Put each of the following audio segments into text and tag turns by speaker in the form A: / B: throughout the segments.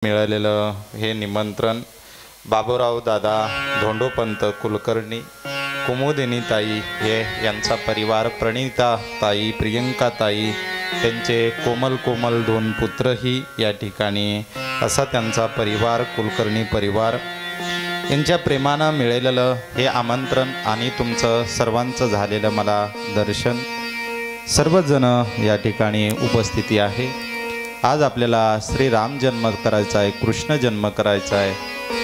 A: मिळालेलं हे निमंत्रण बाबूराव दादा धोंडोपंत कुलकर्णी, कुमुदिनी ताई हे यांचा परिवार, प्रणिता ताई, प्रियंका ताई, त्यांचे कोमल कोमल दोन पुत्रही या ठिकाणी, असा त्यांचा परिवार, कुलकर्णी परिवार यांच्या प्रेमानं मिळालेलं हे आमंत्रण आणि तुमचं सर्वांचं झालेलं मला दर्शन, सर्वजण या ठिकाणी उपस्थिती आहे। आज आपल्याला श्रीराम जन्म करायचा आहे, कृष्ण जन्म करायचा आहे।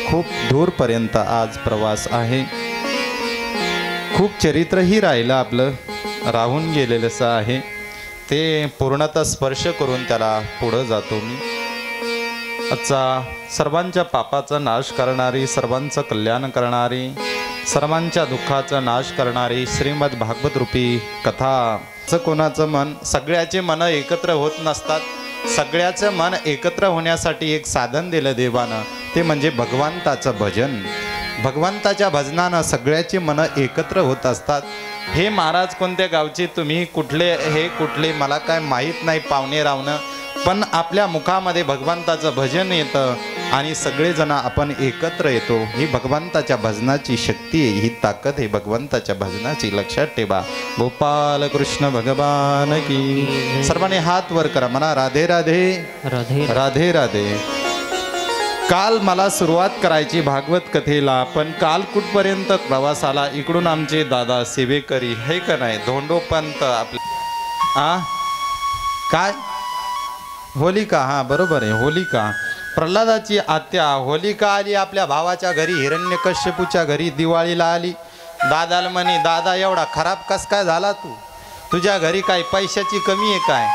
A: खूप दूरपर्यंत आज प्रवास आहे, खूप चरित्रही राहिलं आपलं, राहून गेलेलंच आहे ते पूर्णतः स्पर्श करून त्याला पुढं जातो मी। आजचा सर्वांच्या पापाचा नाश करणारी, सर्वांचं कल्याण करणारी, सर्वांच्या दुःखाचा नाश करणारी श्रीमद भागवत रूपी कथा। कोणाचं मन, सगळ्याचे मन एकत्र होत नसतात, सगळ्याचं मन एकत्र होण्यासाठी एक साधन दिलं देवानं, ते म्हणजे भगवंताचं भजन। भगवंताच्या भजनानं सगळ्याची मन एकत्र होत असतात। हे महाराज कोणत्या गावचे, तुम्ही कुठले, हे कुठले मला काय माहीत नाही, पाहुणे रावणं, पण आपल्या मुखामध्ये भगवंताचं भजन येतं आणि सगळेजण आपण एकत्र येतो। ही भगवंताच्या भजनाची शक्ती आहे, ही ताकद आहे भगवंताच्या भजनाची, लक्षात ठेवा। गोपाल कृष्ण भगवान की। सर्वांनी हात वर करा, म्हणा राधे राधे राधे राधे राधे। काल मला सुरुवात करायची भागवत कथेला, पण काल कुठपर्यंत प्रवास आला, इकडून आमचे दादा सेवेकरी हे का नाही, धोंडोपंत आपले काय होलिका, हां बरोबर आहे, होलिका प्रल्हादाची आत्या होलिका आली आपल्या भावाच्या घरी, हिरण्यकश्यपूच्या घरी दिवाळीला आली। दादाला म्हणे, दादा एवढा खराब कस काय झाला तू, तुझ्या घरी काय पैशाची कमी आहे काय?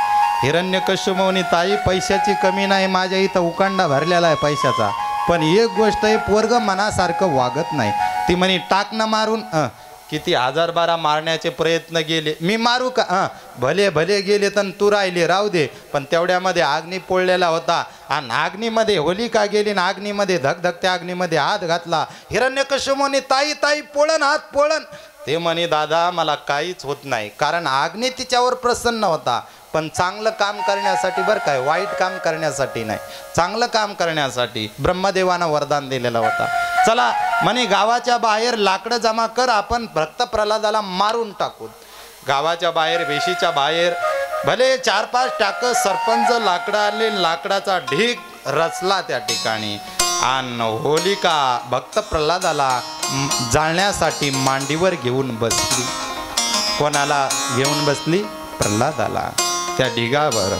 A: हिरण्यकश्यप म्हणे, ताई पैशाची कमी नाही, माझ्या इथं उकांडा भरलेला आहे पैशाचा, पण एक गोष्ट आहे, पोरग मनासारखं वागत नाही। ती म्हणे, टाक ना मारून। किती 1000-12 मारण्याचे प्रयत्न केले, मी मारू का? भले भले गेले तर तू राहिले, राहू दे। पण तेवढ्यामध्ये अग्नी पोळलेला होता आणि अग्नीमध्ये होलिका गेली ना, अग्नीमध्ये धगधगत्या अग्नीमध्ये हात घातला। हिरण्यकश्यप म्हणे, ताई ताई पोळण, हात पोळण। ते म्हणे, दादा मला काहीच होत नाही, कारण अग्नी तिच्यावर प्रसन्न होता, पण चांगलं काम करण्यासाठी, बरं काय, वाईट काम करण्यासाठी नाही, चांगलं काम करण्यासाठी ब्रह्मदेवानं वरदान दिलेलं होता। चला म्हणे, गावाच्या बाहेर लाकडं जमा कर, आपण भक्त प्रल्हादाला मारून टाकू। गावाच्या बाहेर, वेशीच्या बाहेर भले 4-5 टाक सरपंच लाकडं आले, लाकडाचा ढीग रचला त्या ठिकाणी, आणि होलिका भक्त प्रल्हादाला जाळण्यासाठी मांडीवर घेऊन बसली। कोणाला घेऊन बसली? प्रल्हादाला, त्या ढिगावर।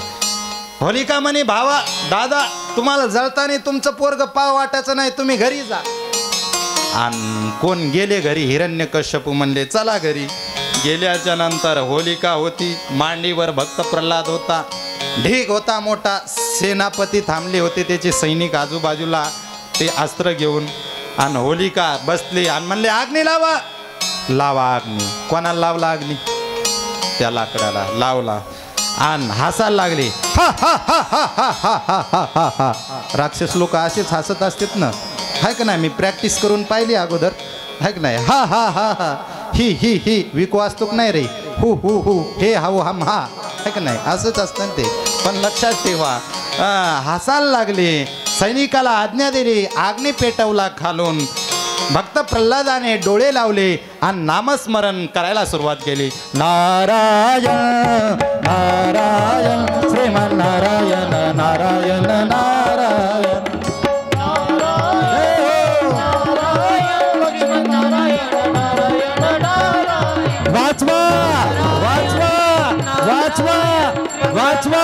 A: होलिका म्हणे, भावा दादा तुम्हाला जळताना तुमचं पोरग पाव वाटायचं नाही, तुम्ही घरी जा। आणि कोण गेले घरी? हिरण्यकश्यपू म्हणले, चला घरी। गेल्याच्या नंतर होलिका होती मांडीवर, भक्त प्रल्हाद होता, ढीग होता मोठा, सेनापती थांबले होते, त्याचे सैनिक आजूबाजूला ते अस्त्र घेऊन, आणि होलिका बसली आणि म्हणले, अग्नी लावा। लावा अग्नी। कोणाला लावला अग्नी? त्या लाकडाला लावला आणि हसायला लागले, हा हा हा हा हा हा हा हा हा। राक्षस लोक असेच हसत असतात ना, है का नाही? मी प्रॅक्टिस करून पाहिली अगोदर, है का नाही? हा हा हा हा, ही ही ही, विको असतो नाही रे, हु हु हु, हे हाऊ हम हा, है का नाही? असंच असतं ते, पण लक्षात ठेवा। हसायला लागले, सैनिकाला आज्ञा दिली, अग्नी पेटवला खालून। भक्त प्रल्हादाने डोळे लावले आणि नामस्मरण करायला सुरुवात केली। नारायण नारायण श्रीमान नारायण नारायण नारायण वाचवा वाचवा वाचवा वाचवा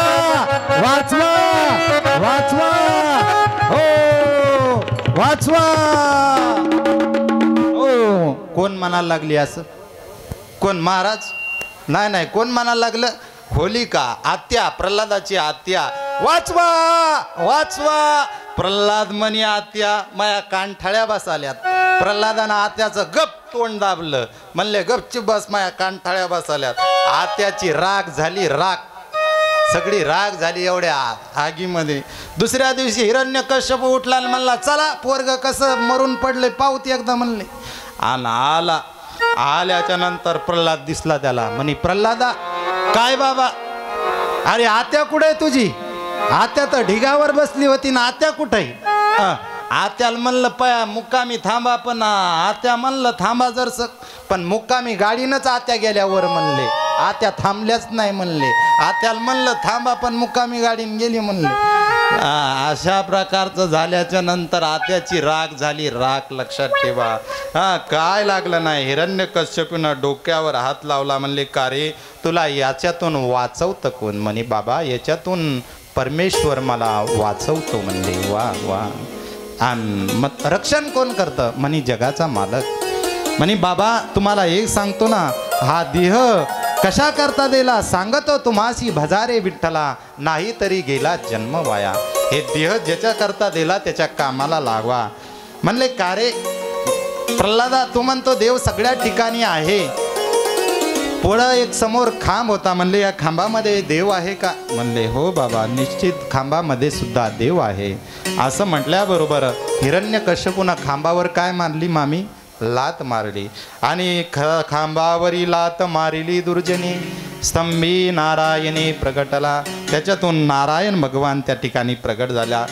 A: वाचवा वाचवा, हो वाचवा। कोण म्हणायला लागली असं? कोण? महाराज? नाही नाही, कोण म्हणायला लागलं? होलिका आत्या, प्रल्हादाची आत्या। वाचवा वाचवा। प्रल्हाद म्हणे, आत्या माया कानठाळ्या बसाल्यात। प्रल्हादानं आत्याचं गप तोंड दाबलं, म्हणले गपची बस, माया कानठाळ्या बसाल्यात। आत्याची राग झाली, राग सगळी राग झाली एवढ्या आगीमध्ये। दुसऱ्या दिवशी हिरण्यकश्यप उठला आणि म्हणला, चला पोरग कसं मरून पडले पाहूत एकदा, म्हणले। आणि आला, आल्याच्या नंतर प्रल्हाद दिसला त्याला, म्हणे, प्रल्हादा काय बाबा, अरे आत्या कुठे तुझी?
B: आत्या तर ढिगावर बसली होती ना आत्या कुठे? आत्याला म्हणलं मुक्कामी थांबा, पण आत्या म्हणलं थांबा जरसं, पण मुक्कामी गाडीनंच आत्या गेल्यावर म्हणले, आत्या थांबल्याच नाही म्हणले. आत्याला म्हणलं थांबा, पण मुक्कामी गाडीने गेली म्हणले. अशा प्रकारचं झाल्याच्या नंतर आत्याची राग झाली. राग लक्षात ठेवा. काय लागलं नाही. हिरण्यकश्यपूनं डोक्यावर हात लावला. म्हणले का रे, तुला याच्यातून वाचवतं कोण? म्हणे बाबा याच्यातून परमेश्वर मला वाचवतो म्हणले. वा वा. आणि मग रक्षण कोण करतं? म्हणे जगाचा मालक. म्हणे बाबा तुम्हाला एक सांगतो ना, हा देह कशा करता दिला सांगतो तुम्हासी, भजारे विठ्ठला नाही तरी गेला जन्म वाया. हे देह ज्याच्या करता दिला त्याच्या कामाला लागवा. म्हणले का रे प्रल्हादा, तू म्हणतो देव सगळ्या ठिकाणी आहे, पुढं एक समोर खांब होता. म्हणले या खांबामध्ये देव आहे का? म्हणले हो बाबा निश्चित खांबामध्ये सुद्धा देव आहे. असं म्हटल्याबरोबर हिरण्यकश्यपूनं खांबावर काय मारली मामी? लात मारली. आणि खांबावरी लात मारिली दुर्जनी, स्तंभी नारायणी प्रगटला. त्याच्यातून नारायण भगवान त्या ठिकाणी प्रगट झाला.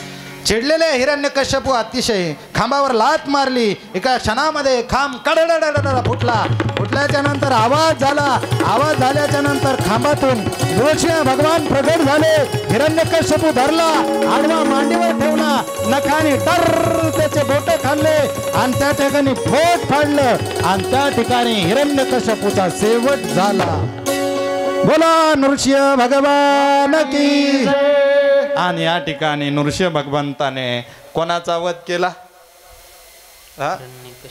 B: चिडलेले हिरण्यकश्यपू अतिशय खांबावर लात मारली. एका क्षणामध्ये खांब कडडडडड फुटला. फुटल्याच्या नंतर आवाज झाला. आवाज झाल्याच्या नंतर खांबातून नृसिंह भगवान प्रगट झाले. हिरण्यकश्यपू धरला, आडवा मांडीवर ठेवला, नखाने टर त्याचे बोटे खाल्ले आणि त्या ठिकाणी फोट फाडलं आणि त्या ठिकाणी हिरण्यकश्यपूचा शेवट झाला. बोला नृसिंह भगवान की. आणि या ठिकाणी नृसिंह भगवंताने कोणाचा वध केला?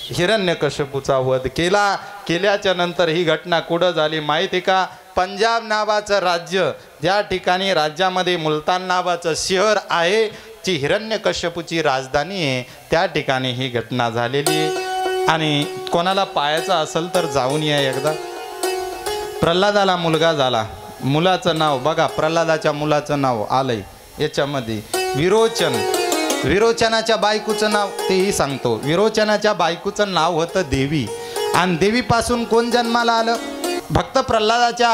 B: हिरण्यकश्यपूचा वध केला. केल्याच्या नंतर ही घटना कुठं झाली माहिती का? पंजाब नावाचं राज्य, ज्या ठिकाणी राज्यामध्ये मुलतान नावाचं शहर आहे, जी हिरण्यकश्यपूची राजधानी आहे, त्या ठिकाणी ही घटना झालेली. आणि कोणाला पाहायचं असेल तर जाऊन या एकदा. प्रल्हादाला मुलगा झाला. मुलाचं नाव बघा, प्रल्हादाच्या मुलाचं नाव आलंय याच्यामध्ये विरोचन. विरोचनाच्या बायकोचं नाव तेही सांगतो. विरोचनाच्या बायकोचं नाव होतं देवी. आणि देवीपासून कोण जन्माला आलं? भक्त प्रल्हादाच्या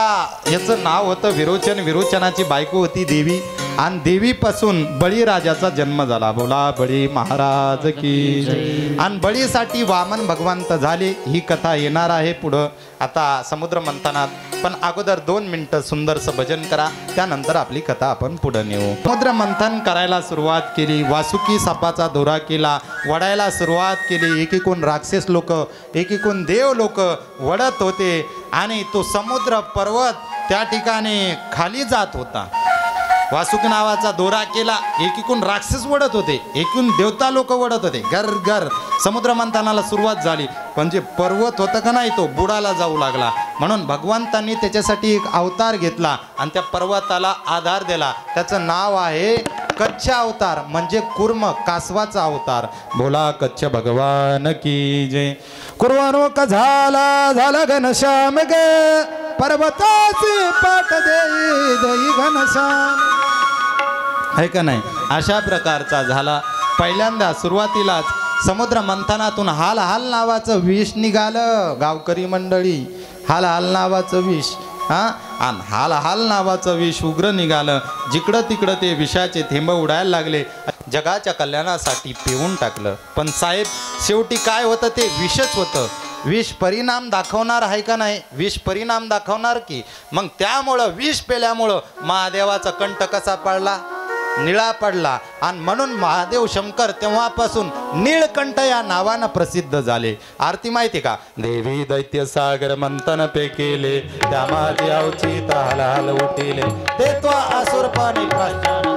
B: याचं नाव होतं विरोचन. विरोचनाची बायको होती देवी. आणि देवीपासून बळीराजाचा जन्म झाला. बोला बळी महाराज की. आणि बळीसाठी वामन भगवंत झाले. ही कथा येणार आहे पुढं आता समुद्र मंथनात. पण अगोदर 2 मिनिटं सुंदरसं भजन करा, त्यानंतर आपली कथा आपण पुढे नेऊ. समुद्र मंथन करायला सुरुवात केली. वासुकी सापाचा दोरा केला, वडायला सुरुवात केली. एकीकडून राक्षस लोक, एकीकडून देव लोक वडत होते. आणि तो समुद्र पर्वत त्या ठिकाणी खाली जात होता. वासुकी नावाचा दोरा केला. एकीकडून राक्षस वडत होते, एकीकडून देवता लोक वडत होते. गर गर समुद्र मंथनाला सुरुवात झाली. पण जे पर्वत होतं का नाही तो बुडाला जाऊ लागला. म्हणून भगवंतांनी त्याच्यासाठी एक अवतार घेतला आणि त्या पर्वताला आधार दिला. त्याचं नाव आहे कच्छ अवतार, म्हणजे कुर्म कासवाचा अवतार. बोला कच्छ भगवान की जय. कुर्वानो का झाला झाला घनश्याम ग, पर्वताचे पाठ देई देई घनश्याम. आहे का नाही? अशा प्रकारचा झाला. पहिल्यांदा सुरुवातीलाच समुद्र मंथनातून हाल हाल नावाचं विष निघालं. गावकरी मंडळी, हाल हाल नावाचं विष. आणि हाल हाल नावाचं विष उग्र निघालं. जिकडं तिकडं ते विषाचे थेंब उडायला लागले. जगाच्या कल्याणासाठी पिऊन टाकलं. पण साहेब शेवटी काय होतं? ते विषच होतं. विष परिणाम दाखवणार आहे का नाही? विष परिणाम दाखवणार की. मग त्यामुळं विष पेल्यामुळं महादेवाचा कंठ कसा पडला? निळा पडला. आणि म्हणून महादेव शंकर तेव्हापासून नीळकंठ या नावानं प्रसिद्ध झाले. आरती माहिती का? देवी दैत्य सागर मंथन पे केले, त्या महादेवाची हाल उठिले, ते तो असुर पाणी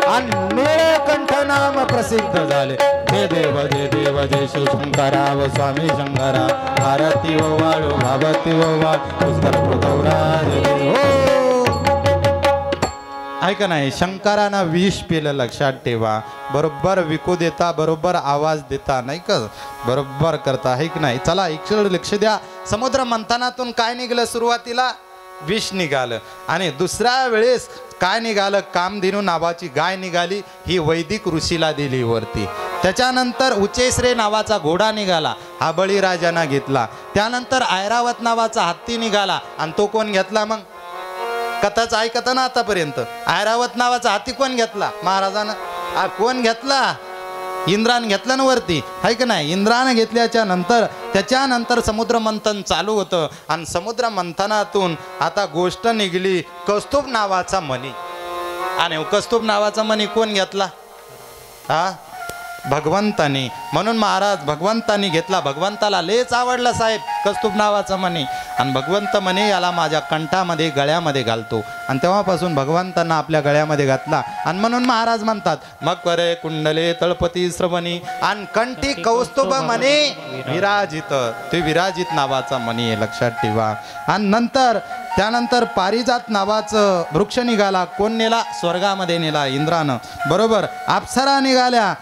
B: आणि नीळकंठ नाम प्रसिद्ध झाले. जय देव जय देव जय शिवशंकरा व स्वामी शंकरा. आरती व वाळू भावती व आहे का नाही? शंकरानं विष पेलं. लक्षात ठेवा. बरोबर विकू देता, बरोबर आवाज देता, नाही का? बरोबर करता, आहे की नाही? चला इकडे लक्ष द्या. समुद्र मंथनातून काय निघालं? सुरुवातीला विष निघालं. आणि दुसऱ्या वेळेस काय निघालं? कामधेनू नावाची गाय निघाली. ही वैदिक ऋषीला दिली वरती. त्याच्यानंतर उचेश्रे नावाचा घोडा निघाला. हा बळीराजानं घेतला. त्यानंतर ऐरावत नावाचा हत्ती निघाला. आणि तो कोण घेतला? मग कथाच ऐकत ना आतापर्यंत. ऐरावत नावाचा हाती कोण घेतला महाराजानं? कोण घेतला? इंद्रानं घेतलं ना वरती, आहे का नाही? इंद्रानं घेतल्याच्या नंतर त्याच्यानंतर समुद्र मंथन चालू होतं आणि समुद्र मंथनातून आता गोष्ट निघली कौस्तुभ नावाचा मणी. आणि कौस्तुभ नावाचा मणी कोण घेतला? भगवंतानी. म्हणून महाराज भगवंतानी घेतला. भगवंताला लेच आवडला साहेब कौस्तुभ नावाचा मणी. आणि भगवंत म्हणे याला माझ्या कंठामध्ये गळ्यामध्ये घालतो. आणि तेव्हापासून भगवंतांना आपल्या गळ्यामध्ये घातला. आणि म्हणून महाराज म्हणतात मग करे कुंडले तळपती श्रवणी आणि कंठी कौस्तुभ मणी विराजित. ते विराजित नावाचा मणी आहे, लक्षात ठेवा. आणि नंतर त्यानंतर पारिजात नावाचं वृक्ष निघाला. कोण नेला? स्वर्गामध्ये नेला इंद्रानं, बरोबर. अप्सरा निघाल्या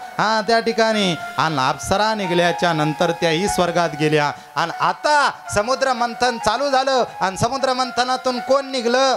B: त्या ठिकाणी. आणि अप्सरा निघल्याच्या नंतर त्याही स्वर्गात गेल्या. आणि आता समुद्र मंथन चालू झालं. आणि समुद्र मंथनातून कोण निघलं?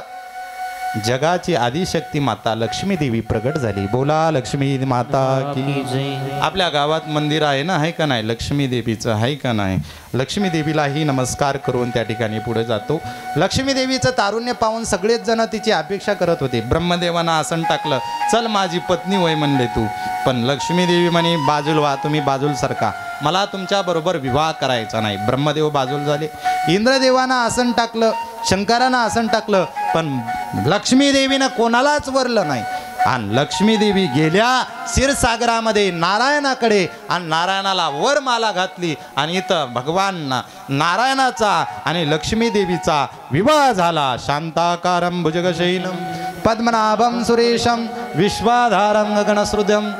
B: जगाची आदिशक्ती माता लक्ष्मी देवी प्रगट झाली. बोला लक्ष्मी माता की. आपल्या गावात मंदिर आहे ना, आहे का नाही? लक्ष्मी देवीचं आहे का नाही? लक्ष्मी देवीलाही नमस्कार करून त्या ठिकाणी पुढे जातो. लक्ष्मी देवीचं तारुण्य पाहून सगळेच जण तिची अपेक्षा करत होते. ब्रह्मदेवानं आसन टाकलं, चल माझी पत्नी होय म्हणले तू. पण लक्ष्मी देवी म्हणे बाजूल व्हा, तुम्ही बाजूल सरका, मला तुमच्या बरोबर विवाह करायचा नाही. ब्रह्मदेव बाजूल झाले. इंद्रदेवानं आसन टाकलं, शंकरानं आसन टाकलं, पण लक्ष्मी देवीनं कोणालाच वरलं नाही. आणि लक्ष्मी देवी गेल्या क्षीरसागरामध्ये नारायणाकडे. आणि नारायणाला वर माला घातली. आणि इथं भगवान नारायणाचा आणि लक्ष्मी देवीचा विवाह झाला. शांताकारं भुजगशयनं पद्मनाभं सुरेशं विश्वाधारं गगनसृजं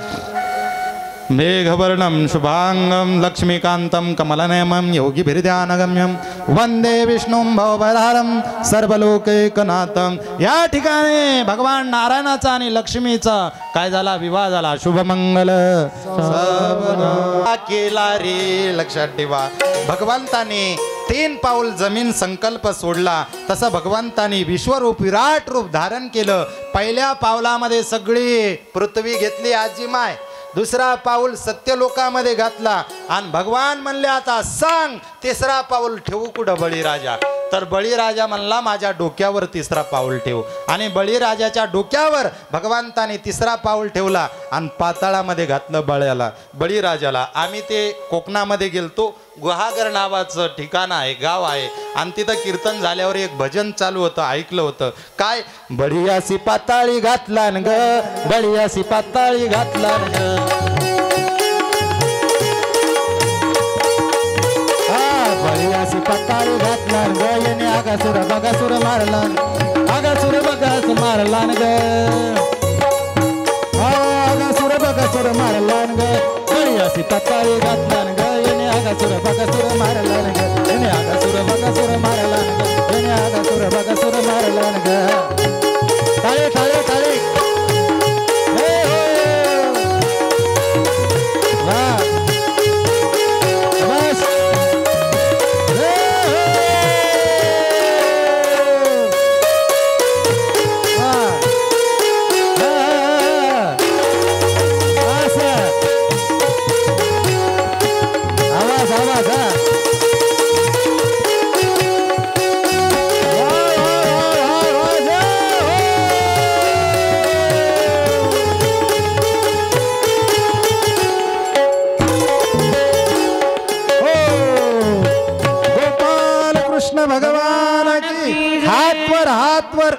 B: मेघवर्णं शुभांगं लक्ष्मीकान्तं कमलनयनं योगिभिर्ध्यानगम्यं वंदे विष्णुं भवभयहारं सर्वलोकैकनाथं. या ठिकाणी भगवान नारायणाचा आणि लक्ष्मीचा काय झाला? विवाह झाला. शुभमंगल केला रे. लक्षात ठेवा, भगवंताने 3 पाऊल जमीन संकल्प सोडला. तसं भगवंतानी विश्वरूप विराट रूप धारण केलं. पहिल्या पावलामध्ये सगळी पृथ्वी घेतली आजी माय. दुसरा पाऊल सत्यलोकामध्ये घातला. आणि भगवान म्हणले आता सांग तिसरा पाऊल ठेवू कुठं बळीराजा? तर बळीराजा म्हणला माझ्या डोक्यावर तिसरा पाऊल ठेव. आणि बळीराजाच्या डोक्यावर भगवंताने तिसरा पाऊल ठेवला आणि पाताळामध्ये घातलं बळीराजाला. आम्ही ते कोकणामध्ये गेलतो. गुहागर नावाचं ठिकाण आहे, गाव आहे. आणि तिथं कीर्तन झाल्यावर एक भजन चालू होतं, ऐकलं होतं. काय? बळीयासी पाताळी घातला न ग, बळीयासी पाताळी घातला न ग. बळीयासी पाताळी घातला न ग, येणे आगासुर बगासुर मारला, आगासुर बगासुर मारला न ग, आगासुर बगासुर मारला न ग. बळीयासी पाताळी घातला न ग, आगासुर बगासुर मारला न ग, येणे आगासुर बगासुर मारला न ग, येणे आगासुर बगासुर मारला न ग. टाळे टाळे टाळे.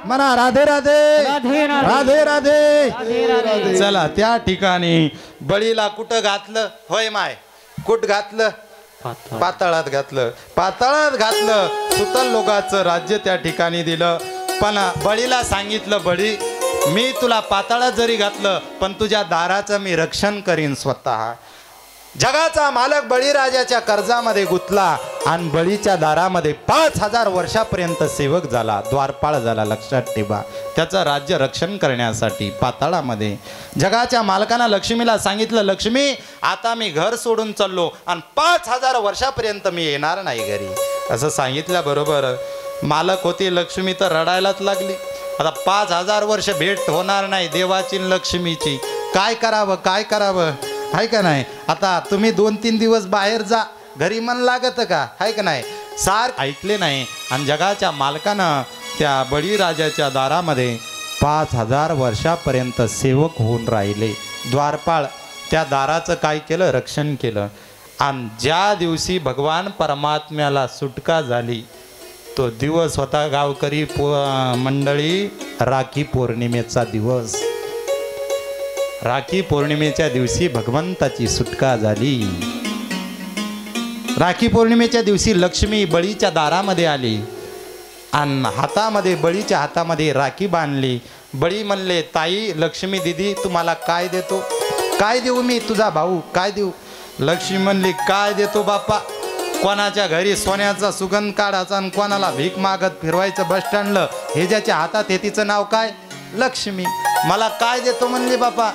B: म्हणा राधे राधे राधे राधे. चला त्या ठिकाणी बळीला कुठं घातलं? होय माय, कुठ घातलं? पाताळात घातलं. पाताळात घातलं. सुतल लोकांचं राज्य त्या ठिकाणी दिलं. पण बळीला सांगितलं, बळी मी तुला पाताळात जरी घातलं पण तुझ्या दाराचं मी रक्षण करीन स्वतः. जगाचा मालक बळीराजाच्या कर्जामध्ये गुंतला आणि बळीच्या दारामध्ये 5000 वर्षापर्यंत सेवक झाला, द्वारपाळ झाला. लक्षात ठेवा, त्याचं राज्य रक्षण करण्यासाठी पाताळामध्ये जगाच्या मालकानं लक्ष्मीला सांगितलं, लक्ष्मी आता मी घर सोडून चाललो आणि 5000 वर्षापर्यंत मी येणार नाही घरी. असं सांगितल्याबरोबर मालक होती लक्ष्मी तर रडायलाच लागली. आता 5000 वर्ष भेट होणार नाही देवाची लक्ष्मीची. काय करावं काय करावं, आहे का नाही? आता तुम्ही 2-3 दिवस बाहेर जा, घरी मन लागत का, आहे का नाही? सार ऐकले नाही. आणि जगाच्या मालकानं त्या बळीराजाच्या दारामध्ये 5000 वर्षापर्यंत सेवक होऊन राहिले. द्वारपाळ त्या दाराचं काय केलं, रक्षण केलं. आणि ज्या दिवशी भगवान परमात्म्याला सुटका झाली तो दिवस होता गावकरी मंडळी राखी पौर्णिमेचा दिवस. राखी पौर्णिमेच्या दिवशी भगवंताची सुटका झाली. राखी पौर्णिमेच्या दिवशी लक्ष्मी बळीच्या दारामध्ये आली आणि हातामध्ये, बळीच्या हातामध्ये राखी बांधली. बळी म्हणले, ताई लक्ष्मी दिदी तुम्हाला काय देतो, काय देऊ मी तुझा भाऊ, काय देऊ. लक्ष्मी म्हणली, काय देतो बाप्पा, कोणाच्या घरी सोन्याचा सुगंध काढायचा आणि कोणाला भीक मागत फिरवायचं बस स्टँडला, हे ज्याच्या हातात हे तिचं नाव काय, लक्ष्मी. मला काय देतो म्हणली बापा,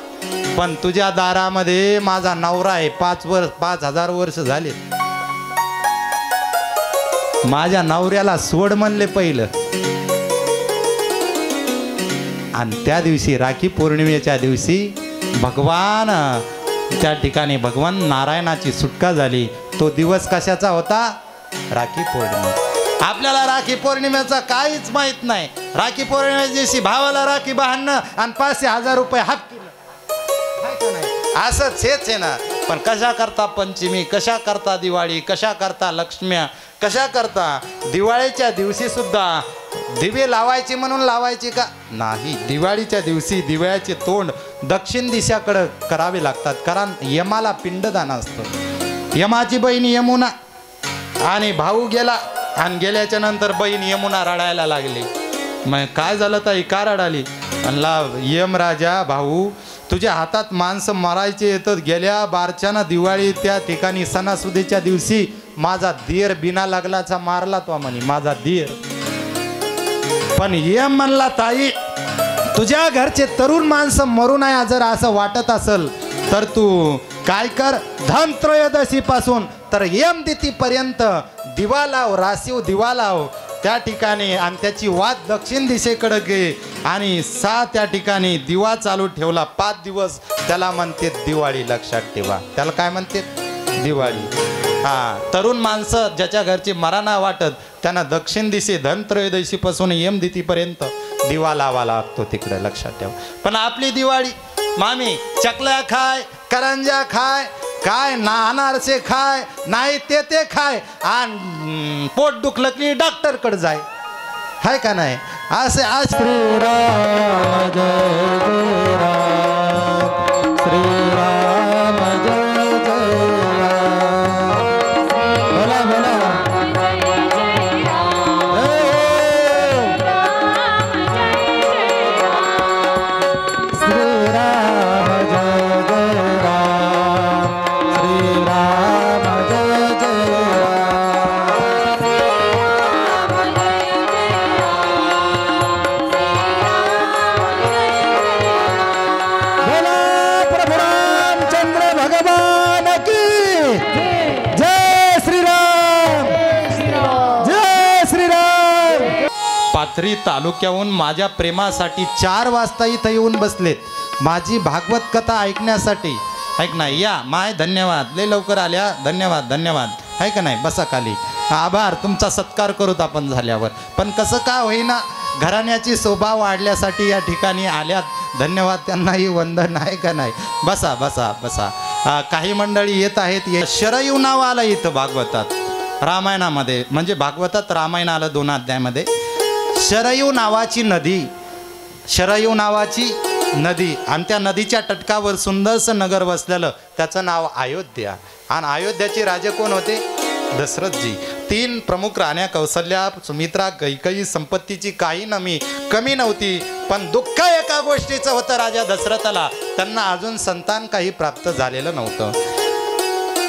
B: पण तुझ्या दारामध्ये माझा नवरा आहे, 5000 वर्ष झाले, माझ्या नवऱ्याला सोड म्हणले पहिलं. आणि त्या दिवशी राखी पौर्णिमेच्या दिवशी भगवान त्या ठिकाणी भगवान नारायणाची सुटका झाली. तो दिवस कशाचा होता, राखी पौर्णिमा. आपल्याला राखी पौर्णिमेचा काहीच माहित नाही. राखी पौर्णिमेच्या दिवशी भावाला राखी बांधणं आणि 500,000 रुपये हात केलं, असंच हेच आहे ना. पण कशा करता पंचमी, कशा करता दिवाळी, कशा करता लक्ष्म्या, कशा करता दिवाळीच्या दिवशी सुद्धा दिवे लावायचे म्हणून लावायचे का, नाही. दिवाळीच्या दिवशी दिव्याचे तोंड दक्षिण दिशाकडे करावे लागतात, कारण यमाला पिंडदान असतं. यमाची बहीण यमुना आणि भाऊ गेला, आणि गेल्याच्या नंतर बहीण यमुना रडायला लागली. मग काय झालं ताई, का रडाली. म्हणला, यम राजा भाऊ तुझ्या हातात माणसं मारायचे येतात, गेल्या बारच्यानं दिवाळी त्या ठिकाणी सणासुदीच्या दिवशी माझा धीर बिना लागलाचा मारला तो म्हणे, माझा धीर. पण यम म्हणला, ताई तुझ्या घरचे तरुण माणसं मरू नये जर असं वाटत असेल तर तू काय कर, धनत्रयोदशी पासून तर यम तिथीपर्यंत दिवा लाव, राशीव दिवा लाव त्या ठिकाणी, आणि त्याची वाट दक्षिण दिशेकडे घे, आणि त्या ठिकाणी दिवा चालू ठेवला 5 दिवस, त्याला म्हणते दिवाळी. लक्षात ठेवा, त्याला काय म्हणते, दिवाळी. तरुण माणसं ज्याच्या घरची मराना वाटत त्यांना दक्षिण दिशे धनत्रयोदशी पासून यम तिथीपर्यंत दिवा लावा लागतो तिकडे, लक्षात ठेवा. पण आपली दिवाळी मामी चकल्या खाय, करंजा खाय, काय ना अनारसे खाय, नाही ते खाय, आणि पोट दुखलं की डॉक्टरकडे जाय, हाय का नाही. असे आज श्रीराम जय जय राम, श्रीराम जय जय राम, बोला बोला पाथरी तालुक्याहून माझ्या प्रेमासाठी 4 वाजता इथं येऊन बसलेत माझी भागवत कथा ऐकण्यासाठी. ऐक ना, या माय धन्यवाद, लय लवकर आल्या, धन्यवाद धन्यवाद, आहे का नाही. बसा खाली, आभार, तुमचा सत्कार करूत आपण झाल्यावर. पण कसं का होईना, घराण्याची शोभा वाढल्यासाठी या ठिकाणी आल्यात, धन्यवाद त्यांनाही वंदन, आहे का नाही. बसा बसा बसा. काही मंडळी येत आहेत. शरयू नाव आलं इथं भागवतात, रामायणामध्ये, म्हणजे भागवतात रामायण आलं 2 अध्यायामध्ये. शरयू नावाची नदी, शरयू नावाची नदी, आणि त्या नदीच्या तटकावर सुंदरसं नगर वसलेलं, त्याचं नाव अयोध्या. आणि अयोध्याचे राजे कोण होते, दशरथजी. 3 प्रमुख राण्या, कौसल्या, सुमित्रा, कैकेयी. संपत्तीची काही कमी नव्हती, पण दुःख एका गोष्टीचं होतं राजा दशरथाला, त्यांना अजून संतान काही प्राप्त झालेलं नव्हतं.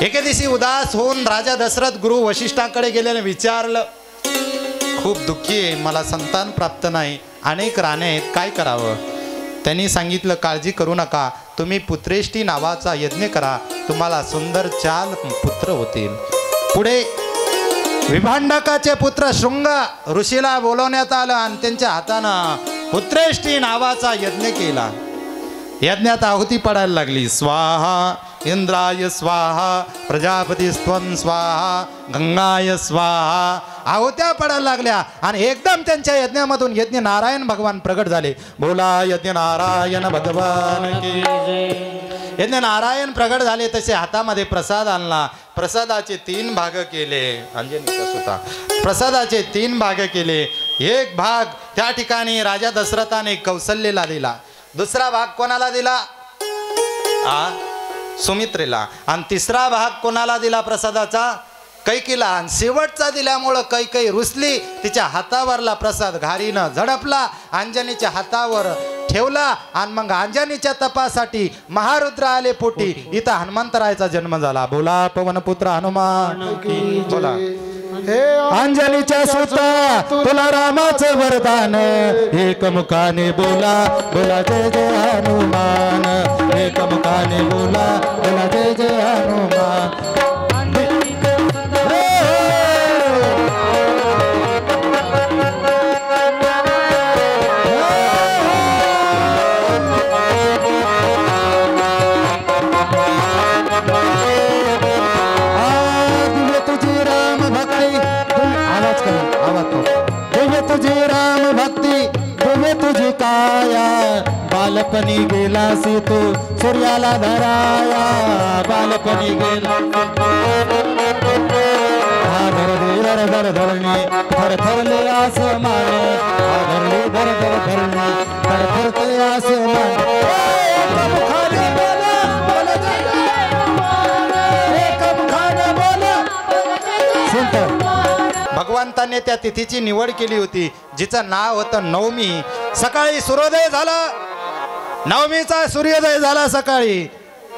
B: एके दिवशी उदास होऊन राजा दशरथ गुरु वशिष्ठांकडे गेल्याने विचारलं, खूप दुःखी आहे, मला संतान प्राप्त नाही, अनेक राण्या आहेत, काय करावं. त्यांनी सांगितलं, काळजी करू नका, तुम्ही पुत्रेष्टी नावाचा यज्ञ करा, तुम्हाला सुंदर 4 पुत्र होतील. पुढे विभांडकाचे पुत्र शृंग ऋषीला बोलवण्यात आलं आणि त्यांच्या हातानं पुत्रेष्टी नावाचा यज्ञ केला. यज्ञात आहुती पडायला लागली. स्वाहा इंद्राय स्वाहा, प्रजापती स्वं स्वाहा, गंगाय स्वाहा, आहुत्या पडायला लागल्या आणि एकदम त्यांच्या यज्ञामधून यज्ञ नारायण भगवान प्रगट झाले. बोला यज्ञ नारायण भगवान की जय. यज्ञ नारायण प्रगट झाले तसे हातामध्ये प्रसाद आणला. प्रसादाचे 3 भाग केले. अंजनीचा सुता प्रसादाचे 3 भाग केले. एक भाग त्या ठिकाणी राजा दशरथाने कौशल्येला दिला. दुसरा भाग कोणाला दिला? सुमित्रेला. आणि तिसरा भाग कोणाला दिला प्रसादाचा? कैकीला. आणि शेवटचा दिल्यामुळं कैकई रुसली. तिच्या हातावरला प्रसाद घारीनं झडपला, अंजनीच्या हातावर ठेवला. आणि मग अंजनीच्या तपासाठी महारुद्र आले पोटी. इथं हनुमंतरायाचा जन्म झाला. बोला पवनपुत्र हनुमान बोला. अंजनीच्या सुता तुला रामाचं वरदान, एकमुखाने बोला बोला जय जय हनुमान. एकमुखाने बोला बोला जय जय हनुमान. तुझी काया बालपणी गेलासी तू सूर्याला धराया. बालपणी गेला धर धर धरणी थर थरले आसमान. धरले धर धर धरणी थर थरते आसमान. भगवंताने त्या तिथीची निवड केली होती जिचं नाव होतं नवमी. सकाळी सूर्योदय झाला. नवमीचा सूर्योदय झाला सकाळी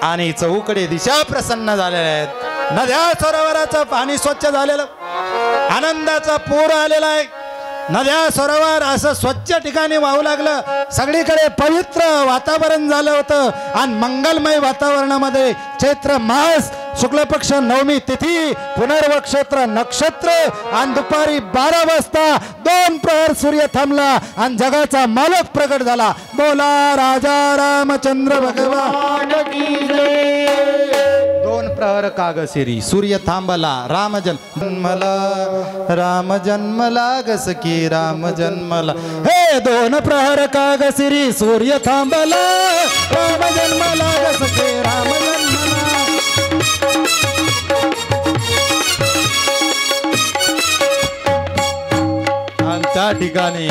B: आणि चौकडे दिशा प्रसन्न झालेल्या आहेत. नद्या सरोवराचं पाणी स्वच्छ झालेलं, आनंदाचा पूर आलेला आहे. नद्या सरोवर असं स्वच्छ ठिकाणी वाहू लागलं. सगळीकडे पवित्र वातावरण झालं होतं आणि मंगलमय वातावरणामध्ये चैत्र मास शुक्ल पक्ष नवमी तिथी पुनर्वक्षेत्र नक्षत्र आणि दुपारी 12 वाजता 2 प्रहर सूर्य थांबला आणि जगाचा मालक प्रगट झाला. बोला राजा रामचंद्र भगवान की जय. 2 प्रहर कागसिरी सूर्य थांबला. राम जन्मला गसकी राम जन्मला. हे 2 प्रहर कागसिरी सूर्य थांबला. राम जन्मला गसकी राम जन्मला. त्या ठिकाणी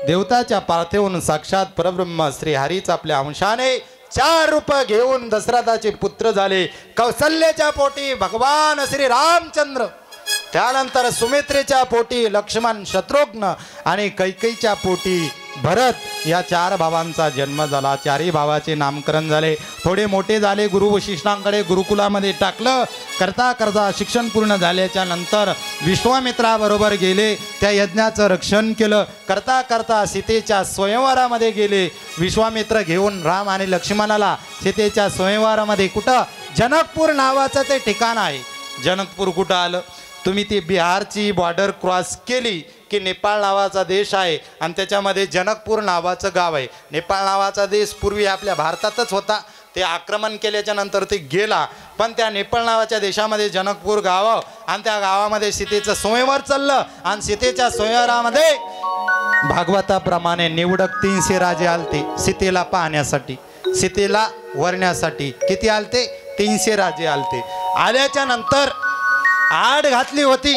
B: देवताच्या पार्थेवरून साक्षात परब्रह्म श्री हरीच आपल्या अंशाने 4 रूप घेऊन दशरथाचे पुत्र झाले. कौशल्याच्या पोटी भगवान श्री रामचंद्र, त्यानंतर सुमित्रेच्या पोटी लक्ष्मण शत्रुघ्न आणि कैकेयीच्या पोटी भरत या 4 भावांचा जन्म झाला. 4ही भावाचे नामकरण झाले. थोडे मोठे झाले. गुरु वशिष्ठांकडे गुरुकुलामध्ये टाकलं. करता करता शिक्षण पूर्ण झाल्याच्या नंतर विश्वामित्राबरोबर गेले. त्या यज्ञाचं रक्षण केलं. करता करता सीतेच्या स्वयंवरामध्ये गेले. विश्वामित्र घेऊन राम आणि लक्ष्मणाला सीतेच्या स्वयंवरामध्ये कुठं जनकपूर नावाचं ते ठिकाण आहे. जनकपूर कुठं आलं? तुम्ही ती बिहारची बॉर्डर क्रॉस केली की नेपाळ नावाचा देश आहे आणि त्याच्यामध्ये जनकपूर नावाचं गाव आहे. नेपाळ नावाचा देश पूर्वी आपल्या भारतातच होता. ते आक्रमण केल्याच्या नंतर ते गेला. पण त्या नेपाळ नावाच्या देशामध्ये जनकपूर गाव आणि त्या गावामध्ये सीतेचं स्वयंवर चाललं आणि सीतेच्या स्वयंवरामध्ये भागवताप्रमाणे निवडक 300 राजे आलते सीतेला पाहण्यासाठी, सीतेला वरण्यासाठी. किती आलते? 300 राजे आलते. आल्याच्या नंतर आड घातली होती.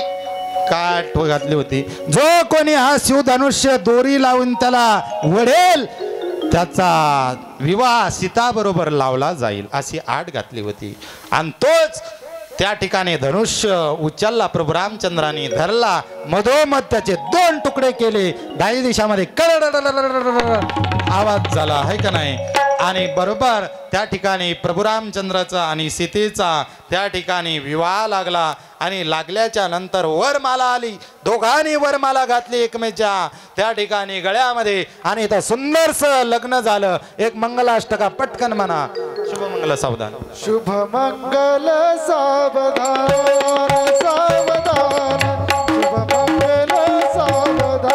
B: काठ घातली होती. जो कोणी हा शिवधनुष्य दोरी लावून त्याला वडेल त्याचा विवाह सीता बरोबर लावला जाईल अशी आड घातली होती. आणि तोच त्या ठिकाणी धनुष्य उचलला प्रभू रामचंद्राने धरला. मधोमध त्याचे 2 तुकडे केले. 10 दिशामध्ये आवाज झाला आहे का नाही. आणि बरोबर त्या ठिकाणी प्रभू रामचंद्राचा आणि सीतेचा त्या ठिकाणी विवाह लागला. आणि लागल्याच्या नंतर वरमाला आली. दोघांनी वरमाला घातली एकमेच्या त्या ठिकाणी गळ्यामध्ये आणि इथं सुंदरसं लग्न झालं. एक मंगलाष्टका पटकन म्हणा. शुभमंगल सावधान.
C: शुभमंगल सावधान सावधान. शुभमंगल सावधान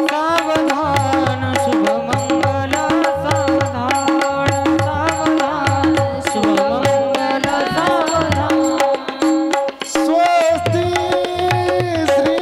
D: सावधान. शुभमंगल सावधान सावधान. शुभमंगल सावधान.
C: स्वस्ति श्री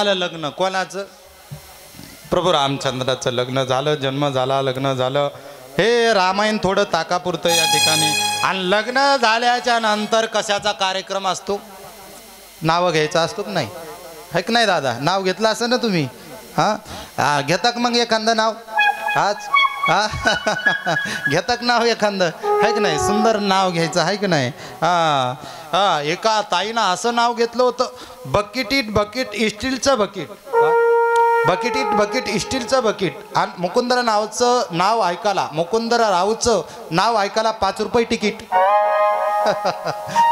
B: झालं लग्न कोणाचं? प्रभू रामचंद्राचं लग्न झालं, जन्म झाला, लग्न झालं. हे रामायण थोडं ताकापुरतं या ठिकाणी. आणि लग्न झाल्याच्या नंतर कशाचा कार्यक्रम असतो? नावं घ्यायचं असतो की नाही? है की नाही दादा? नाव घेतलं असं ना तुम्ही? हां घेता का मग एखादं नाव आज? घेतात नाव एखादं, है की नाही? सुंदर नाव घ्यायचं आहे की नाही? एका ताईनं असं नाव घेतलं होतं, बकेट इट बकेट स्टीलचं बकेट, बकेट इट बकेट स्टीलचं बकेट. आणि मुकुंदरा नावचं नाव ऐकायला, मुकुंदरा रावचं नाव ऐकायला 5 रुपये तिकीट.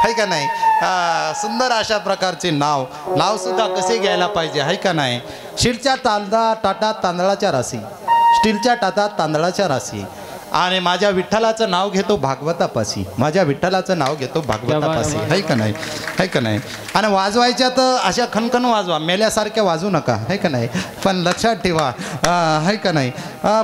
B: है का नाही? सुंदर अशा प्रकारचे नाव सुद्धा कसे घ्यायला पाहिजे, है का नाही? स्टीलच्या ताटात तांदळाच्या राशी, स्टीलच्या ताटात तांदळाच्या राशी. आणि माझ्या विठ्ठलाचं नाव घेतो भागवतापाशी, माझ्या विठ्ठलाचं नाव घेतो भागवतापाशी, है का नाही? है का नाही? आणि वाजवायच्या तर अशा खणखण वाजवा, मेल्यासारख्या वाजवू नका, है का नाही? पण लक्षात ठेवा, है का नाही?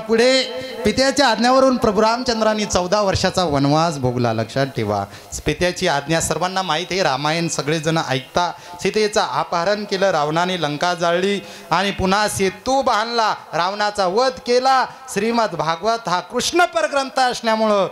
B: पुढे पित्याच्या आज्ञेवरून प्रभू रामचंद्रांनी 14 वर्षाचा वनवास भोगला. लक्षात ठेवा, पित्याची आज्ञा सर्वांना माहीत आहे, रामायण सगळेजण ऐकता. सीतेचं अपहरण केलं, रावणाने लंका जाळली आणि पुन्हा सेतू बांधला, रावणाचा वध केला. श्रीमद भागवत हा कृष्ण ग्रंथ असल्यामुळं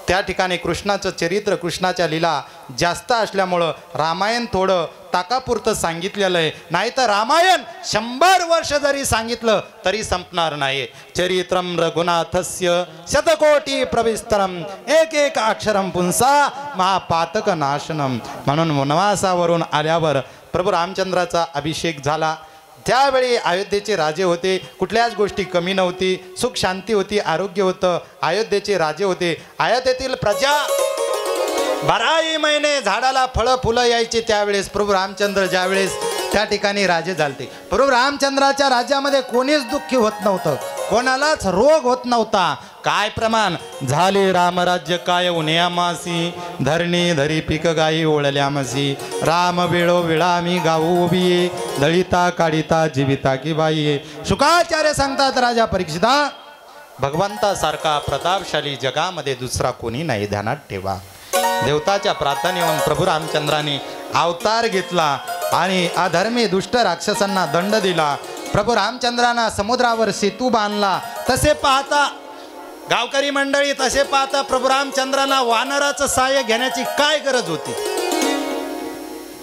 B: त्या ठिकाणी कृष्णाचं चरित्र, कृष्णाच्या लीला जास्त असल्यामुळं रामायण थोडं ताकापुरतं सांगितलेलं आहे. नाही तर रामायण 100 वर्ष जरी सांगितलं तरी संपणार नाही. चरित्रम रघुनाथस्य शतकोटी प्रविस्तरम एक एक अक्षरम पुंसा महापातक नाशनम. म्हणून वनवासावरून आल्यावर प्रभू रामचंद्राचा अभिषेक झाला. त्यावेळी अयोध्येचे राजे होते, कुठल्याच गोष्टी कमी नव्हती, सुख शांती होती, आरोग्य होतं. अयोध्येचे राजे होते. अयोध्येतील प्रजा 12 महिने झाडाला फळं फुलं यायची. त्यावेळेस प्रभू रामचंद्र ज्यावेळेस त्या ठिकाणी राजे झालते, प्रभू रामचंद्राच्या राज्यामध्ये कोणीच दुःखी होत नव्हतं, कोणालाच रोग होत नव्हता. काय प्रमाण झाले रामराज्य काय उन्यामासी, धरणी धरी पीक गाई ओळल्यामसी, राम वेळो वेळा मी गाऊ उभी, दळिता काढिता जीविता की बाई. शुकाचार्य सांगतात, राजा परीक्षिता, भगवंतासारखा प्रतापशाली जगामध्ये दुसरा कोणी नाही, ध्यानात ठेवा. देवताच्या प्रार्थनेहून प्रभू रामचंद्राने अवतार घेतला आणि अधर्मी दुष्ट राक्षसांना दंड दिला. प्रभू रामचंद्रांना समुद्रावर सेतू बांधला. तसे पाहता गावकरी मंडळी, तसे पाहता प्रभू रामचंद्रांना वानराचं सहाय्य घेण्याची काय गरज होती?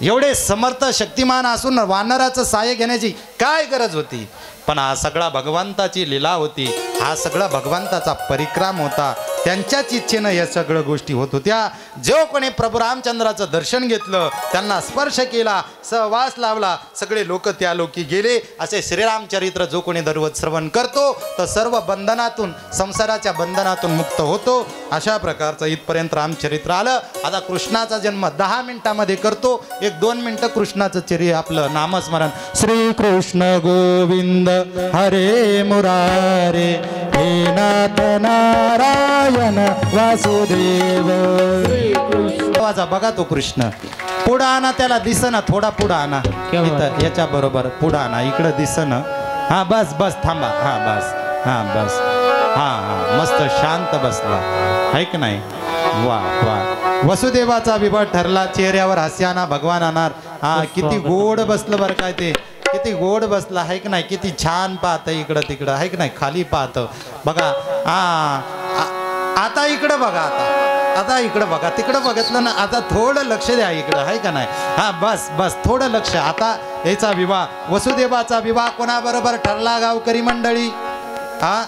B: एवढे समर्थ शक्तिमान असून वानराचं सहाय्य घेण्याची काय गरज होती? पण हा सगळा भगवंताची लीला होती, हा सगळा भगवंताचा परिक्रम होता. त्यांच्याच इच्छेनं या सगळ्या गोष्टी होत होत्या. जो कोणी प्रभू रामचंद्राचं दर्शन घेतलं, त्यांना स्पर्श केला, सहवास लावला, सगळे लोक त्या लोकी गेले. असे श्रीरामचरित्र जो कोणी दररोज श्रवण करतो तो सर्व बंधनातून, संसाराच्या बंधनातून मुक्त होतो. अशा प्रकारचं इथपर्यंत रामचरित्र आलं. आता कृष्णाचा जन्म 10 मिनिटामध्ये करतो. 1-2 मिनिटं कृष्णाचं चरित्र, आपलं नामस्मरण. श्री कृष्ण गोविंद हरे मुरारे, हे नाथ नारायण वासुदेव. बघा तो कृष्ण पुढं आणा, त्याला दिसना, थोडा पुढं आणा, याच्या बरोबर पुढं आणा, इकडं दिसना. हा बस बस, थांबा, हा बस, हा बस, हा मस्त शांत बसला, आहे की नाही? वा वा, वसुदेवाचा विवाह ठरला. चेहऱ्यावर हास्याना भगवान आणणार. हा किती गोड बसलं बरं काय ते, किती गोड बसला, आहे की नाही? किती छान पाहतं इकडं तिकडं, आहे की नाही? खाली पाहतं बघा. आता इकडं बघा, आता इकडं बघा, तिकडं बघितलं ना, आता थोडं लक्ष द्या इकडं, आहे का नाही? हा बस बस, थोडं लक्ष. आता याचा विवाह, वसुदेवाचा विवाह कोणाबरोबर ठरला गावकरी मंडळी? हा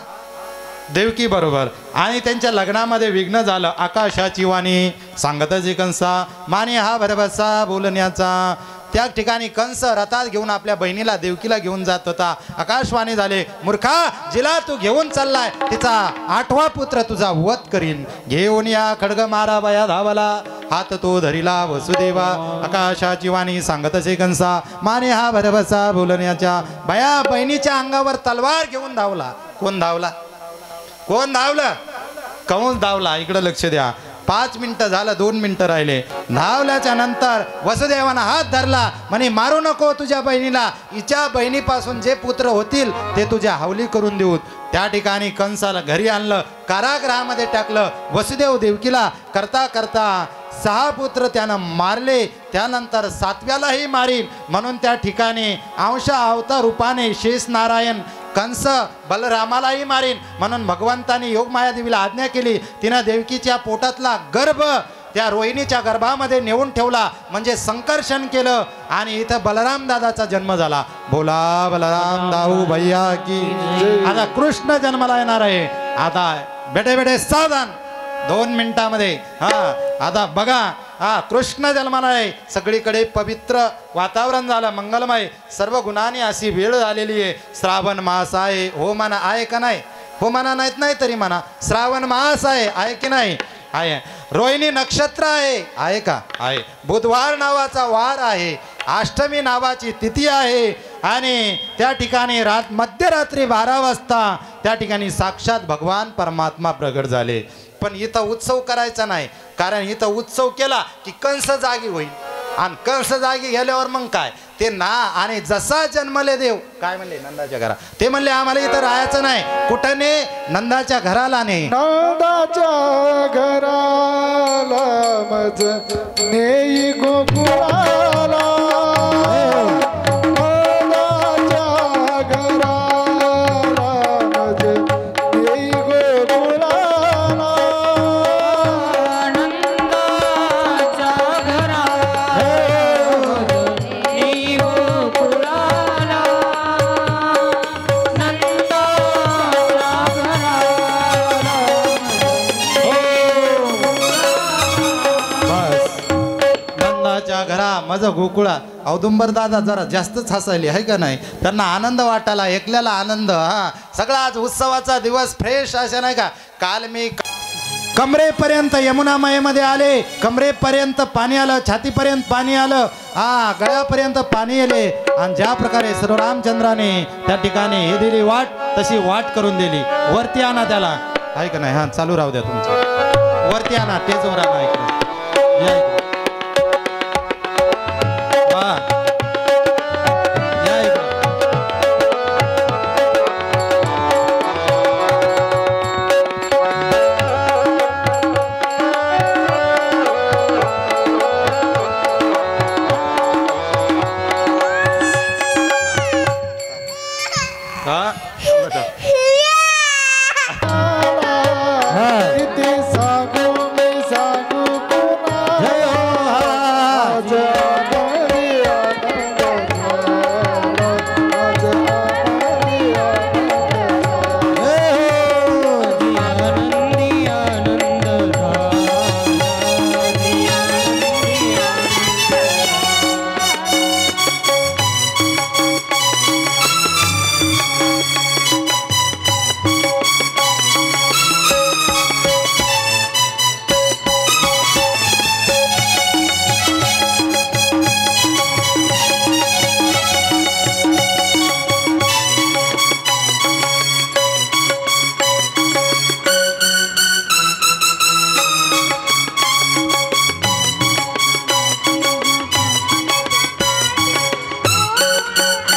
B: देवकी बरोबर. आणि त्यांच्या लग्नामध्ये विघ्न झालं. आकाशाची वाणी सांगत जी कंसा, माने हा भरभसा बोलण्याचा. त्या ठिकाणी कंस रथात घेऊन आपल्या बहिणीला देवकीला घेऊन जात होता. आकाशवाणी झाले, मूर्खा, जिला तू घेऊन चाललाय तिचा 8वा पुत्र तुझा वध करीन. घेऊन या खड्ग मारावया धावला, हात तो धरिला वसुदेवा. आकाशाची वाणी सांगत असे कंसा, माने हा भरभसा बोलण्याच्या. बया बहिणीच्या अंगावर तलवार घेऊन धावला. कोण धावला? कोण धावलं? कंस धावला. इकडं लक्ष द्या. 5 मिनिटं झालं, 2 मिनिटं राहिले. धावल्याच्या नंतर वसुदेवानं हात धरला, म्हणे मारू नको तुझ्या बहिणीला, हिच्या बहिणीपासून जे पुत्र होतील ते तुझ्या हावली करून देऊ. त्या ठिकाणी कंसाला घरी आणलं, कारागृहामध्ये टाकलं. वसुदेव देवकीला करता करता 6 पुत्र त्यानं मारले. त्यानंतर 7व्यालाही मारीन म्हणून त्या ठिकाणी अंश अवतार रूपाने शेष नारायण कंस बलरामालाही मारीन म्हणून भगवंतानी योगमाया देवीला आज्ञा केली. तिनं देवकीच्या पोटातला गर्भ त्या रोहिणीच्या गर्भामध्ये नेऊन ठेवला म्हणजे संकर्षण केलं आणि इथं बलराम दादाचा जन्म झाला. बोला बलराम दाऊ भैया की. आता कृष्ण जन्माला येणार आहे. आता बेटे बेटे सावधान 2 मिनिटामध्ये. आता बघा कृष्ण जन्माला आहे. सगळीकडे पवित्र वातावरण झालं मंगलमय. सर्व गुणांनी अशी वेळ झालेली आहे. श्रावण मास आहे. हो म्हणा आहे का नाही? हो म्हणा नाहीत नाही तरी म्हणा श्रावण मास आहे की नाही? आहे. रोहिणी नक्षत्र आहे का? आहे. बुधवार नावाचा वार आहे. अष्टमी नावाची तिथी आहे आणि त्या ठिकाणी मध्यरात्री 12 वाजता त्या ठिकाणी साक्षात भगवान परमात्मा प्रगट झाले. पण इथं उत्सव करायचा नाही कारण इथं उत्सव केला की कंस जागी होईल आणि कंस जागी गेल्यावर मग काय ते ना. आणि जसा जन्मले देव काय म्हणले नंदाच्या घरा ते म्हणले आम्हाला इथं राहायचं नाही. कुठं ने? नंदाच्या घराला ने.
C: नंदाच्या घराला मज नेई गोकुळाला. नंदाच्या घराला मज नेई गोकुळाला.
D: नंदाच्या घराला नेई गोकुळाला.
B: नंदाच्या घरा माझं गोकुळा. औदुंबर दादा जरा जास्तच हसायली आहे का नाही? त्यांना आनंद वाटायला एकल्याला आनंद. सगळा आज उत्सवाचा दिवस फ्रेश अशा नाही का. काल मी कमरेपर्यंत यमुना मायेमध्ये आले. कमरेपर्यंत पाणी आलं, छातीपर्यंत पाणी आलं, गळ्यापर्यंत पाणी आले. आणि ज्या प्रकारे सर्व रामचंद्राने त्या ठिकाणी हे दिली वाट तशी वाट करून दिली. वरती आणा त्याला आहे का नाही? चालू राहू द्या तुमचं. वरती आणा तेजवर आणा इकडे. या इकडे. या इकडे.
C: किती सांगू मी सांगू पुन्हा. आज आनंदी आनंद झाला. आज आनंदी आनंद झाला.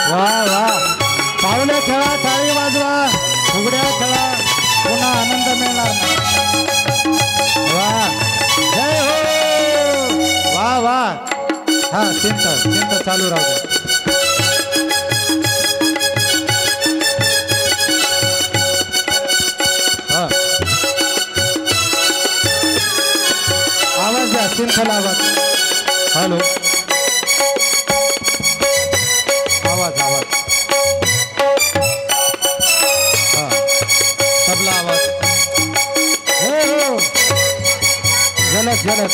C: वा वा. पावले खेळा, टाळी वाजवा, फुगड्या खेळा, पुन्हा आनंद मिळणार नाही. वा जय हो. वा वा. चिंत चालू राहू दे. आवाज द्या, सिंथला आवाज. हॅलो. आवाज आवाज. तबला आवाज. हो हो. जलद जलद.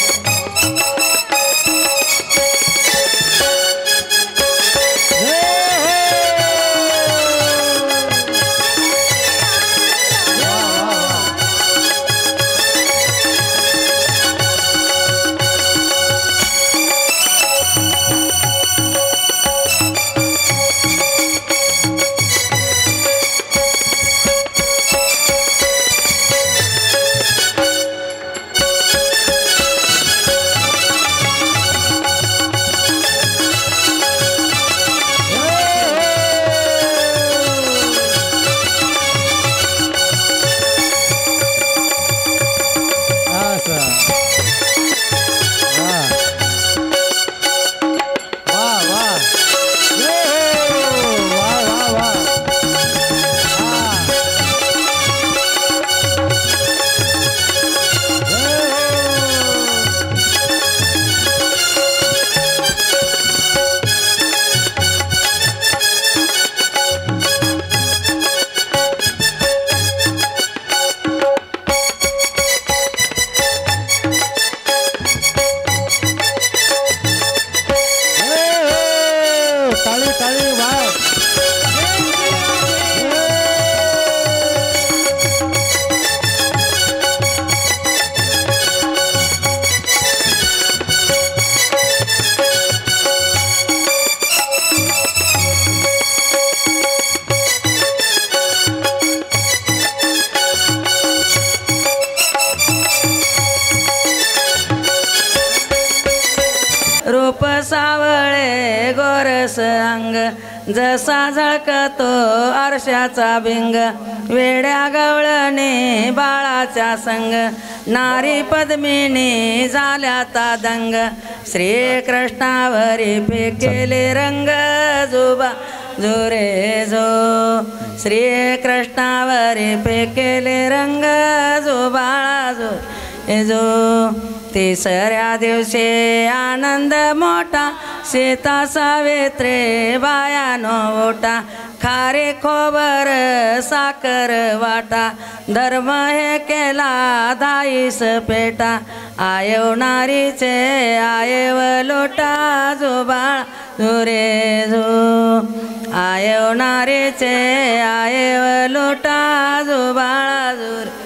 E: परवस अंग जसा झळकतो आरशाचा भिंग वेड्या गवळणे बाळाच्या संग नारी पद्मिनी झाल्या तादंग श्रीकृष्णावरी फेकेले रंग जुबा जुरे जो श्रीकृष्णावरी फेकेले रंग जो बाळा जो तिसऱ्या दिवशी आनंद मोठा सीता सावित्रे बायानो ओटा खारे खोबर साखर वाटा धर्म हे केला दाईस पेटा आयवणारीचे आयव लोटा जो बाळा झुरे झो आयवणारीचे आयव लोटा जो बाळा झुरे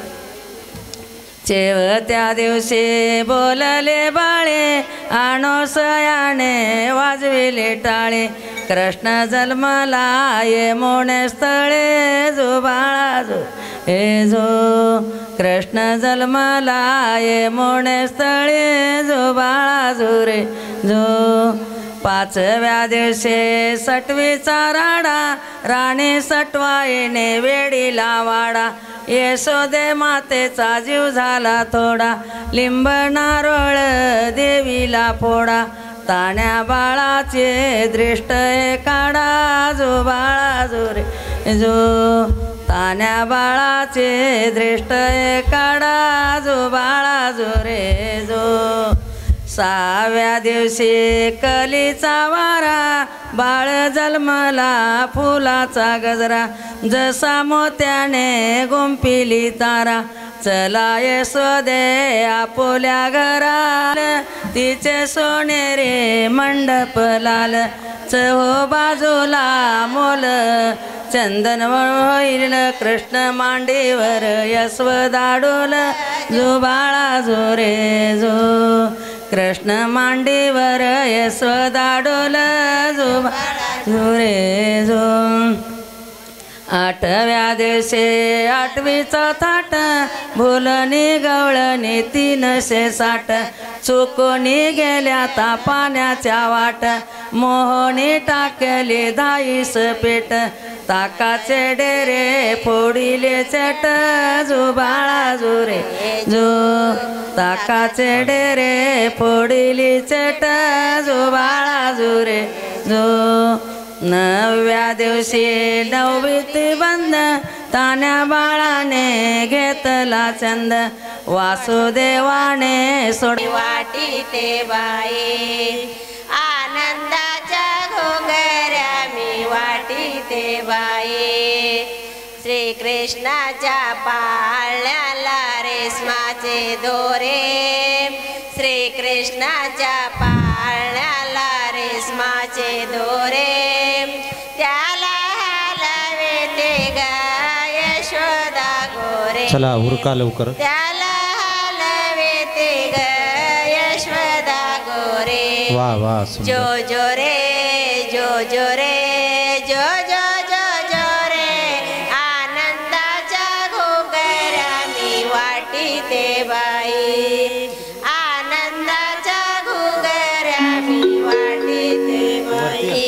E: चेव त्या दिवशी बोलले बाळे आणोसयाने वाजविले टाळे कृष्ण जन्मला ये मोणे स्थळे जो बाळा जो हे जो कृष्ण जन्मला ये मोणे स्थळे जो बाळा जो रे जो पाचव्या दिवशी सटवीचा राडा राणी सटवाईने वेडीला वाडा यशोदे मातेचा जीव झाला थोडा लिंब नारळ देवीला फोडा ताण्या बाळाचे दृष्ट काढा जो बाळा जो रे जो ताण्या बाळाचे दृष्ट काढा जो बाळा जो रे जो सहाव्या दिवशी कलीचा वारा बाळ जन्मला फुलाचा गजरा जसा मोत्याने गुंपिली तारा चला यशोदे आपोल्या घराला तिचे सोनेरे मंडप लाल चहो बाजूला मोल चंदन होईल कृष्ण मांडीवर यशोदाडोल जो बाळा जो रे जो कृष्ण मांडीवर यशोदाडोल जो रे जो आठव्या दिवशी आठवीचा थाट भुलनी गवळणी 360 चुकोनी गेल्या ता पाण्याच्या वाट मोहनी टाकले 10 पेट ताकाचे डेरे फोडिले चट जो बाळा जो रे जो ताकाचे डेरे फोडिले चट जो बाळा जो रे जो नवव्या दिवशी 9वीत बंद तान्या बाळाने घेतला चंद वासुदेवाने सोडी
F: वाटी ते बाई आनंदाच्या घोंगऱ्या मी वाटी ते बाई श्रीकृष्णाच्या पाळण्याला रेशमाचे दोरे श्रीकृष्णाच्या पाळण्याला रेशमाचे दोरे त्याला हलवे ते ग यशोदा गोरे
C: चला उरका लवकर
F: त्याला हलवे ते ग यशोदा गोरे
C: वा वा
F: जो जो रे जो जो रे जो जो जो जो रे आनंदाच्या घोंगऱ्या मी वाटी ते बाई आनंदाच्या घोंगऱ्या मी वाटी ते बाई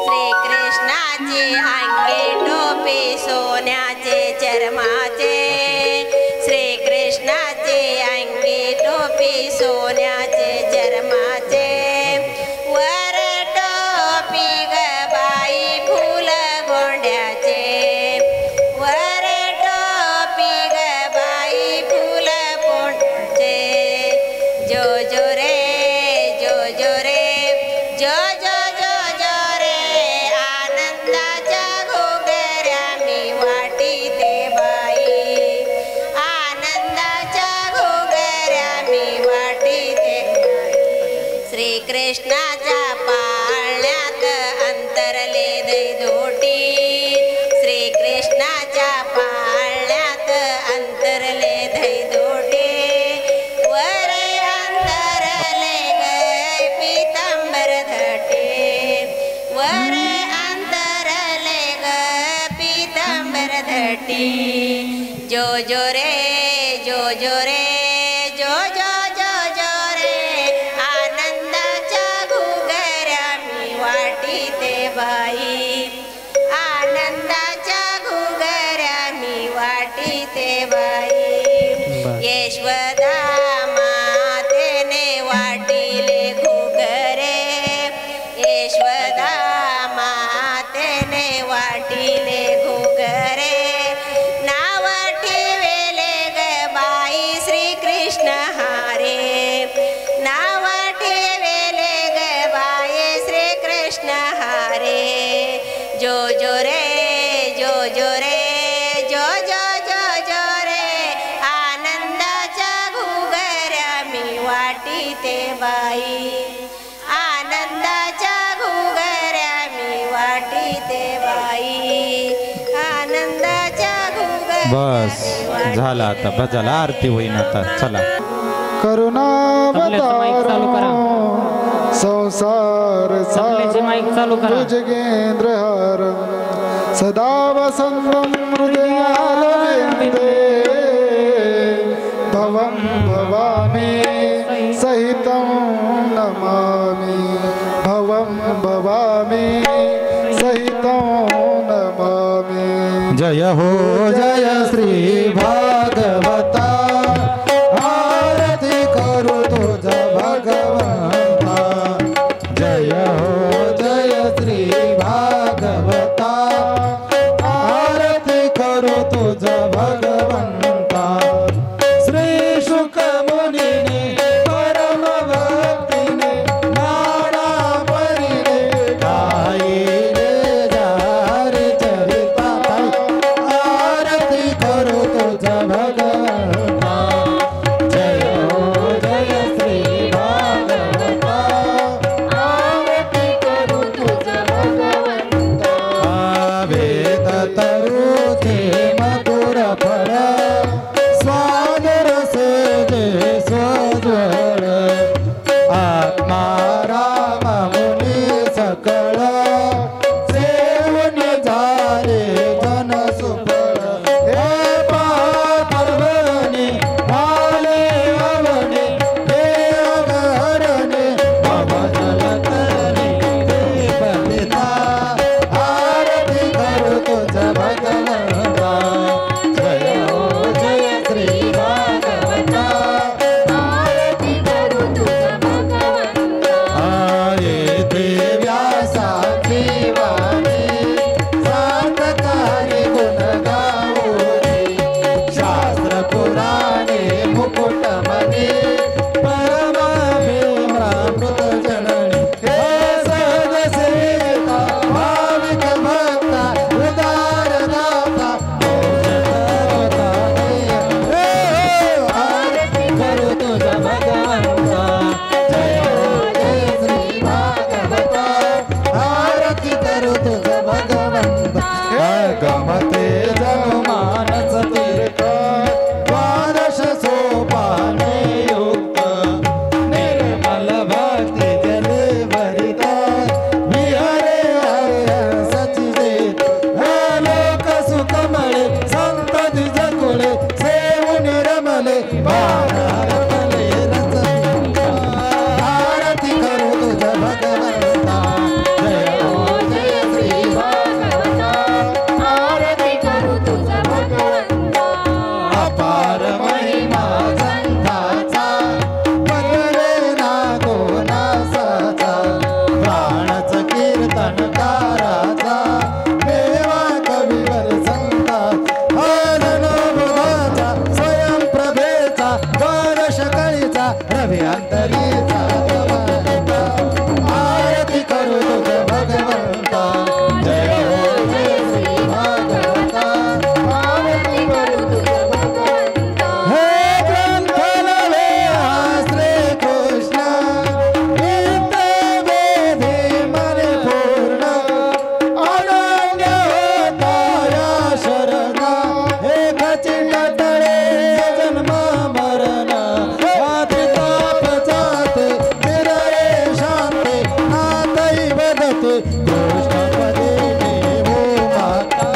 F: श्रीकृष्णाचे अंगे टोपी सोन्याचे चर्माचे श्रीकृष्णाचे अंगे टोपी सोन्याचे चर्माचे वर टोपी ग बाई फुल गोंड्याचे वर टोपी ग बाई फुल गोंड्याचे जो जो रे जो जो रे जो जो जो जो रे आनंदाच्या घोंगऱ्या मी वाटी ते बाई आनंदाच्या घोंगऱ्या मी वाटी ते श्रीकृष्णाच्या पाळण्यात अंतरले दैदोटी श्रीकृष्णाच्या पाळण्यात अंतरले दैदोटी वर अंतरले गय पीतांबर धटे वर अंतरले ग पीतांबर धटी जो जो रे जो जो रे जो जो जो जो रे आनंदाच्या घुगऱ्या मी वाट जो रे जो जो जो जो रे आनंदाच्या घुगऱ्या मी वाटीते बाई आनंदाच्या घुगऱ्या मी वाटीते बाई आनंदाच्या घुगऱ्या
A: बस झाला आता भजाला आरती होईन आता चला
D: तबल्याचं माईक चालू करा
C: संसार
D: तबल्याचे माईक चालू करा
C: भुजगेंद्र हर सदा वसंतम हृदयारविंदे भवं भवामि सहितं नमामि भवं भवामि सहितं नमामि जय हो जय श्री भागवता आरती करू तुझ भगवंता जय हो जय श्री भागवता आरती करू तुझ भगवंता श्री शुक मुनीने परम भक्तीने नाना परीने गायिले जारी चरिता आरती करू तुझ भगवंता जय हो जय श्री भागवता आरती करू तुझ भगवंता वेद तरुचे मधुर फळ स्वाद रस जे स्वज्वळ आत्मा राम मुनी सकळ सेवनी झाले जन सुफळ हे पार्वणी आले अवनी हे अगहरणे भवजल तरणी हे पतिता आरती करू तुझ भगवंता जय हो जय श्री भागवता आरती करू तुझ भगवंता आये देव्यासाची वाणी सार्थकारी गुण गावोनी शास्त्र पुराणे मुकुट मनी परमाभिमामृत जननी हे सहज सेविका भाविक भक्ता उदार दाता आरती करू तुझ भगवंता जय हो जय श्री भागवता आरती करू तुझ भगवंता गमते जगमानस तीर्थ द्वादश सोपाने युक्त निर्मल भक्ती जले भरिता विहरे हरे सचिदेत लोक सुखमळे संतती जगुळे सेवून रमले बाणारतले रचती आरती करू तुझ भगवंता जय हो जय श्री भागवता आरती करू तुझ भगवंता अपार महिमा संताचा पदरे ना कोणासाचा प्राणच कीर्तनकाराचा देवा कविवर संता बुधाचा स्वयंप्रभेचा द्वादश कळीचा रवी अंतरीचा आरती करू तुझ भगवंता जय हो जय श्री भागवता आरती करू तुझ भगवंता हे ग्रंथ नवे श्री कृष्ण गीत वेदे मन पूर्ण अनन्य होता या शरणा हे खचित तळे जन्म मरण हाती ताप जाते निरळे शांते नातई बदते कृष्ण पदे देवो माता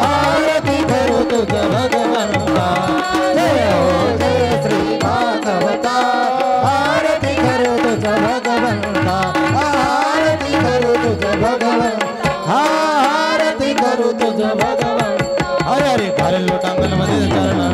C: आरती करू तुझ भगवंता जय हो जय श्री भागवता आरती करू तुझ भगवंता आरती करू तुझ भगवंता आरती करू तुझ भगवंता हरे हरे खालील लोटांगण मध्ये चरण